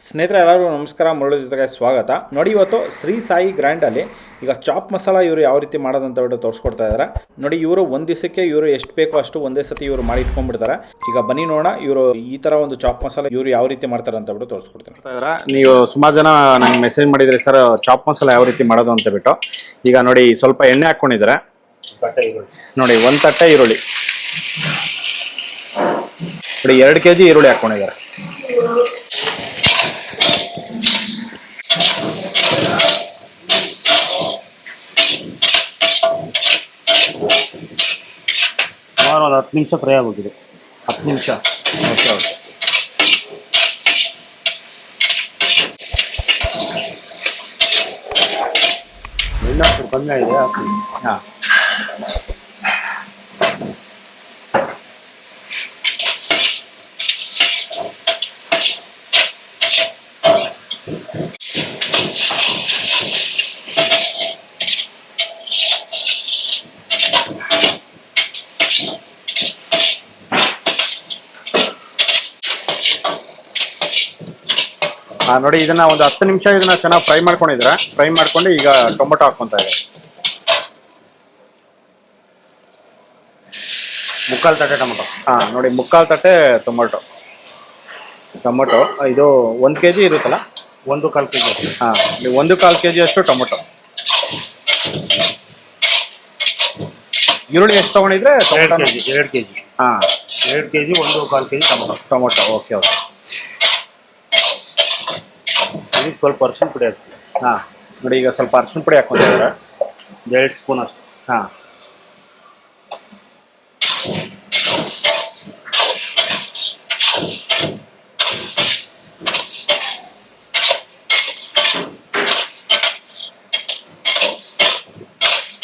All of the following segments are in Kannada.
ಸ್ನೇಹಿತರೆ ಎಲ್ಲರಿಗೂ ನಮಸ್ಕಾರ. ಮುರಳಿ ಜೊತೆಗೆ ಸ್ವಾಗತ. ನೋಡಿ, ಇವತ್ತು ಶ್ರೀ ಸಾಯಿ ಗ್ರ್ಯಾಂಡಲ್ಲಿ ಈಗ ಚಾಪ್ ಮಸಾಲ ಇವರು ಯಾವ ರೀತಿ ಮಾಡೋದಂತ ಬಿಟ್ಟು ತೋರಿಸ್ಕೊಡ್ತಾ ಇದ್ದಾರೆ. ನೋಡಿ, ಇವರು ಒಂದು ದಿವಸಕ್ಕೆ ಇವರು ಎಷ್ಟು ಬೇಕೋ ಅಷ್ಟು ಒಂದೇ ಸತಿ ಇವರು ಮಾಡಿ ಇಟ್ಕೊಂಡ್ಬಿಡ್ತಾರೆ. ಈಗ ಬನ್ನಿ ನೋಡೋಣ ಇವರು ಈ ಥರ ಒಂದು ಚಾಪ್ ಮಸಾಲ ಇವರು ಯಾವ ರೀತಿ ಮಾಡ್ತಾರೆ ಅಂತ ಬಿಟ್ಟು ತೋರಿಸ್ಕೊಡ್ತೀನಿ. ನೀವು ಸುಮಾರು ಜನ ನಂಗೆ ಮೆಸೇಜ್ ಮಾಡಿದ್ರಿ, ಸರ್ ಚಾಪ್ ಮಸಾಲ ಯಾವ ರೀತಿ ಮಾಡೋದು ಅಂತ ಬಿಟ್ಟು. ಈಗ ನೋಡಿ, ಸ್ವಲ್ಪ ಎಣ್ಣೆ ಹಾಕ್ಕೊಂಡಿದ್ದಾರೆ. ನೋಡಿ, ಒಂದು ತಟ್ಟೆ ಈರುಳ್ಳಿ, ನೋಡಿ 2 kg ಈರುಳ್ಳಿ ಹಾಕ್ಕೊಂಡಿದ್ದಾರೆ. ಸುಮಾರು ಒಂದು 10 ನಿಮಿಷ ಫ್ರೈ ಆಗೋಗಿದೆ. 10 ನಿಮಿಷ. Okay okay. ಎಣ್ಣೆ ಕಮ್ಮಿ ಆಗಿದೆ, ಹಾಕ್ತೀನಿ. ಹಾಂ, ನೋಡಿ, ಇದನ್ನ ಒಂದು 10 ನಿಮಿಷ ಇದನ್ನ ಚೆನ್ನಾಗಿ ಫ್ರೈ ಮಾಡ್ಕೊಂಡಿದ್ರೆ, ಫ್ರೈ ಮಾಡ್ಕೊಂಡು ಈಗ ಟೊಮೊಟೊ ಹಾಕ್ಕೊಂತ ಇದೆ. 3/4 ತಟ್ಟೆ ಟೊಮೊಟೊ. ನೋಡಿ, 3/4 ತಟ್ಟೆ ಟೊಮೊಟೊ. ಇದು 1 kg ಇರುತ್ತಲ್ಲ, 1/4 kg. 1/4 kg ಅಷ್ಟು ಟೊಮೊಟೊ. ಈರುಳ್ಳಿ ಎಷ್ಟು ತಗೊಂಡಿದ್ರೆ? 2 kg. 2 kg. 2 kg 1/4 kg tomato. Okay okay. ಇದಕ್ಕೆ ಸ್ವಲ್ಪ ಅರಿಶಿನ ಪುಡಿ ಹಾಕ್ತೀವಿ. ನೋಡಿ, ಈಗ ಸ್ವಲ್ಪ ಅರಿಶಿನ ಪುಡಿ ಹಾಕ್ಕೊಂಡಿದ್ದಾರೆ, 2 ಸ್ಪೂನ್ ಅಷ್ಟು.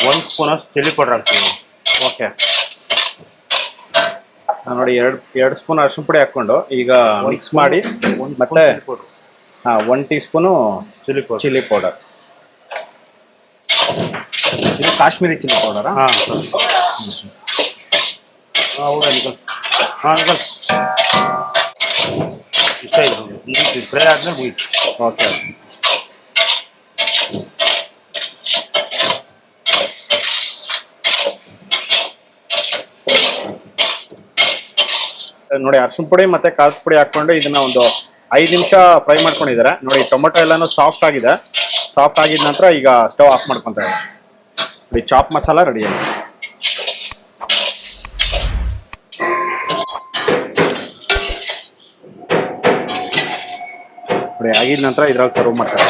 1 ಸ್ಪೂನ್ ಅಷ್ಟು ಚಿಲ್ಲಿ ಪೌಡರ್ ಹಾಕ್ತೀವಿ. ಓಕೆ. ನೋಡಿ, 2 ಸ್ಪೂನ್ ಅರಿಶಿನ ಪುಡಿ ಹಾಕ್ಕೊಂಡು ಈಗ ಮಿಕ್ಸ್ ಮಾಡಿ, ಮತ್ತೆ 1 ಟೀ ಸ್ಪೂನು ಚಿಲ್ಲಿ ಪೌಡರ್. ಇದು ಕಾಶ್ಮೀರಿ ಚಿಲ್ಲಿ ಪೌಡರಾ? ಇಷ್ಟ ಇದೆ. ಫ್ರೈ ಆದ್ಮೇಲೆ ಮುಗಿತು. ಓಕೆ. ನೋಡಿ, ಅರಿಶಿನ ಪುಡಿ ಮತ್ತೆ ಖಾರದ ಪುಡಿ ಹಾಕೊಂಡು ಇದನ್ನ ಒಂದು 5 ನಿಮಿಷ ಫ್ರೈ ಮಾಡ್ಕೊಂಡಿದ್ದಾರೆ. ನೋಡಿ, ಟೊಮೊಟೊ ಎಲ್ಲಾನು ಸಾಫ್ಟ್ ಆಗಿದೆ. ಸಾಫ್ಟ್ ಆಗಿದ ನಂತರ ಈಗ ಸ್ಟವ್ ಆಫ್ ಮಾಡ್ಕೊತಾರೆ. ನೋಡಿ, ಚಾಪ್ ಮಸಾಲ ರೆಡಿ ಆಗಿದೆ. ನೋಡಿ, ಆಗಿದ ನಂತರ ಇದ್ರಲ್ಲಿ ಸರ್ವ್ ಮಾಡ್ತಾರೆ.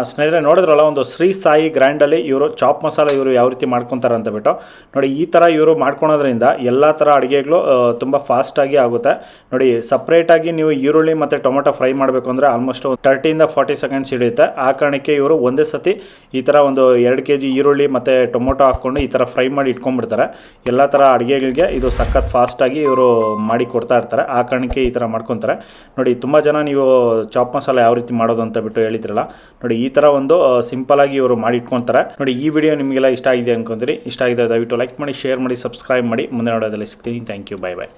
ಸ್ನೇಹಿತರೆ ನೋಡಿದ್ರಲ್ಲ, ಒಂದು ಶ್ರೀ ಸಾಯಿ ಗ್ರ್ಯಾಂಡಲ್ಲಿ ಇವರು ಚಾಪ್ ಮಸಾಲ ಇವರು ಯಾವ ರೀತಿ ಮಾಡ್ಕೊತಾರೆ ಅಂತ ಬಿಟ್ಟು. ನೋಡಿ, ಈ ಥರ ಇವರು ಮಾಡ್ಕೊಳೋದ್ರಿಂದ ಎಲ್ಲ ಥರ ಅಡುಗೆಗಳು ತುಂಬ ಫಾಸ್ಟಾಗಿ ಆಗುತ್ತೆ. ನೋಡಿ, ಸಪ್ರೇಟಾಗಿ ನೀವು ಈರುಳ್ಳಿ ಮತ್ತು ಟೊಮೊಟೊ ಫ್ರೈ ಮಾಡಬೇಕು ಅಂದರೆ ಆಲ್ಮೋಸ್ಟ್ 30 ಇಂದ 40 ಸೆಕೆಂಡ್ಸ್ ಹಿಡಿಯುತ್ತೆ. ಆ ಕಾರಣಕ್ಕೆ ಇವರು ಒಂದೇ ಸತಿ ಈ ಥರ ಒಂದು 2 kg ಈರುಳ್ಳಿ ಮತ್ತು ಟೊಮೊಟೊ ಹಾಕ್ಕೊಂಡು ಈ ಥರ ಫ್ರೈ ಮಾಡಿ ಇಟ್ಕೊಂಡ್ಬಿಡ್ತಾರೆ. ಎಲ್ಲ ಥರ ಅಡುಗೆಗಳಿಗೆ ಇದು ಸಖತ್ ಫಾಸ್ಟಾಗಿ ಇವರು ಮಾಡಿ ಕೊಡ್ತಾ ಇರ್ತಾರೆ. ಆ ಕಾರಣಕ್ಕೆ ಈ ಥರ ಮಾಡ್ಕೊತಾರೆ. ನೋಡಿ, ತುಂಬ ಜನ ನೀವು ಚಾಪ್ ಮಸಾಲ ಯಾವ ರೀತಿ ಮಾಡೋದು ಅಂತ ಬಿಟ್ಟು ಹೇಳಿದ್ರಲ್ಲ. ನೋಡಿ, ಈ ಥರ ಒಂದು ಸಿಂಪಲ್ ಆಗಿ ಇವರು ಮಾಡಿ ಇಟ್ಕೊತಾರೆ. ನೋಡಿ, ಈ ವಿಡಿಯೋ ನಿಮಗೆಲ್ಲ ಇಷ್ಟ ಆಗಿದೆ ಅನ್ಕೊಂತೀರಿ. ಇಷ್ಟ ಆಗಿದೆ ದಯವಿಟ್ಟು ಲೈಕ್ ಮಾಡಿ, ಶೇರ್ ಮಾಡಿ, ಸಬ್ಸ್ಕ್ರೈಬ್ ಮಾಡಿ. ಮುಂದೆ ನೋಡೋದಲ್ಲಿ ಸಿಗ್ತೀನಿ. Thank you. Bye by.